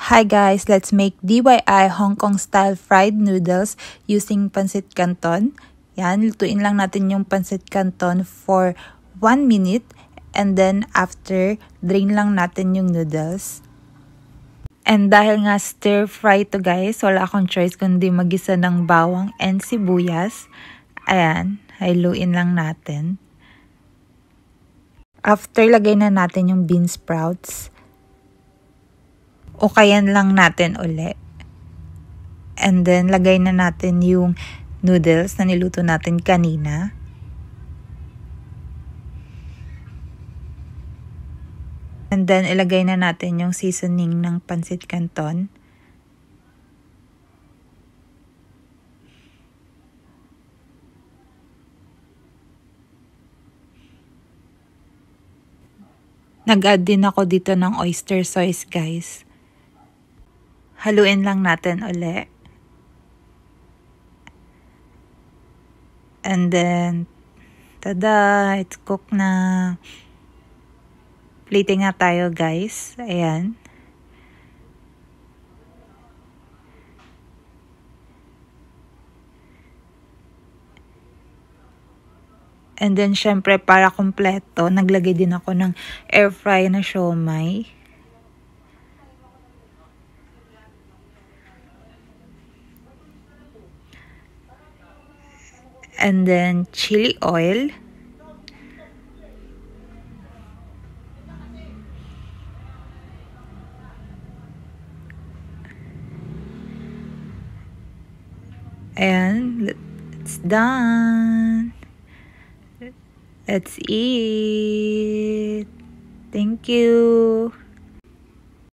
Hi guys, let's make DIY Hong Kong style fried noodles using pancit canton. Yan, lutuin lang natin yung pancit canton for 1 minute and then after, drain lang natin yung noodles. And dahil nga stir fry to guys, wala akong choice kundi magisa ng bawang and sibuyas. Ayan, haluin lang natin. After, lagay na natin yung bean sprouts. Ukayan lang natin uli. And then, lagay na natin yung noodles na niluto natin kanina. And then, ilagay na natin yung seasoning ng pancit canton. Nag-add din ako dito ng oyster sauce, guys. Haluin lang natin uli. And then, tada! It's cooked na. Plating nga tayo, guys. Ayan. And then, syempre, para kompleto, naglagay din ako ng air fry na siomai. And then, chili oil. And it's done. Let's eat. Thank you.